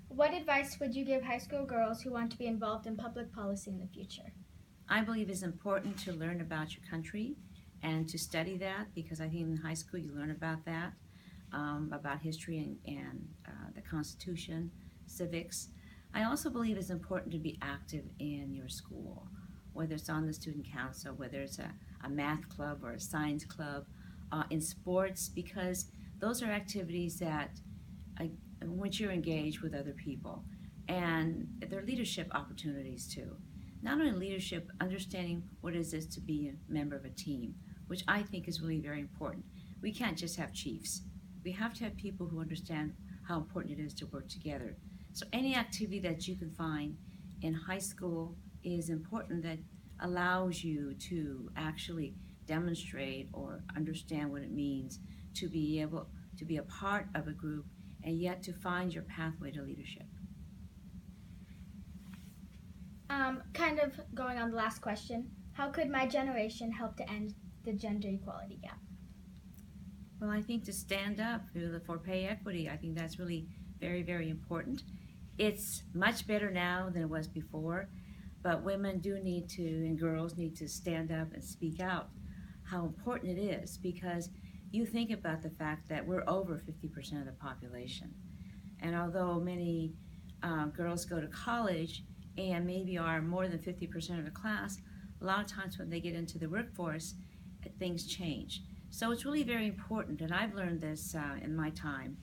What advice would you give high school girls who want to be involved in public policy in the future? I believe it's important to learn about your country and to study that, because I think in high school you learn about that, about history and the Constitution, civics. I also believe it's important to be active in your school, whether it's on the student council, whether it's a math club or a science club, in sports, because those are activities that in which you're engaged with other people. And they're leadership opportunities too. Not only leadership, understanding what it is to be a member of a team, which I think is really very important. We can't just have chiefs. We have to have people who understand how important it is to work together. So any activity that you can find in high school is important, that allows you to actually demonstrate or understand what it means to be able to be a part of a group and yet to find your pathway to leadership. Kind of going on the last question, how could my generation help to end the gender equality gap? Well, I think to stand up for pay equity, I think that's really very, very important. It's much better now than it was before, but women do need to, and girls need to stand up and speak out how important it is, because you think about the fact that we're over 50% of the population. And although many girls go to college and maybe are more than 50% of the class, a lot of times when they get into the workforce, things change. So it's really very important, and I've learned this in my time,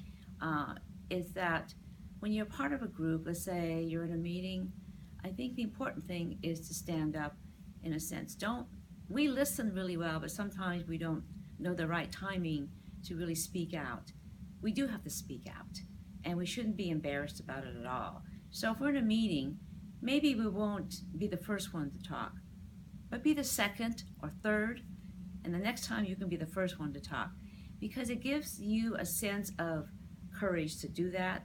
is that when you're part of a group, let's say you're in a meeting, I think the important thing is to stand up in a sense. We listen really well, but sometimes we don't know the right timing to really speak out. We do have to speak out, and we shouldn't be embarrassed about it at all. So if we're in a meeting, maybe we won't be the first one to talk, but be the second or third, and the next time you can be the first one to talk, because it gives you a sense of courage to do that,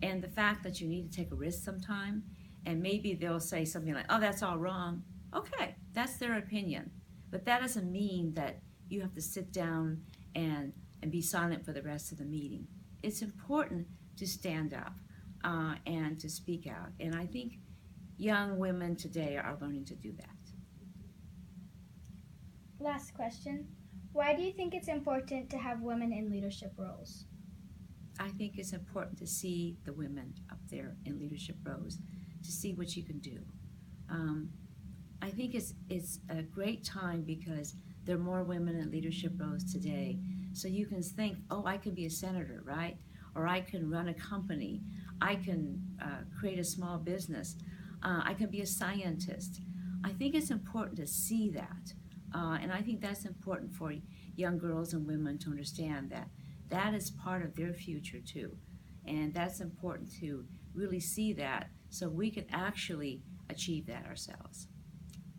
and the fact that you need to take a risk sometime, and maybe they'll say something like, oh, that's all wrong. Okay, that's their opinion, but that doesn't mean that you have to sit down and be silent for the rest of the meeting. It's important to stand up and to speak out, and I think young women today are learning to do that. Last question. Why do you think it's important to have women in leadership roles? I think it's important to see the women up there in leadership roles, to see what you can do. I think it's a great time because there are more women in leadership roles today. So you can think, oh, I can be a senator, right? Or I can run a company. I can create a small business. I can be a scientist. I think it's important to see that. And I think that's important for young girls and women to understand that that is part of their future too. And that's important to really see that so we can actually achieve that ourselves.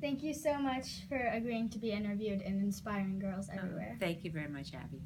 Thank you so much for agreeing to be interviewed and inspiring girls everywhere. Thank you very much, Abbie.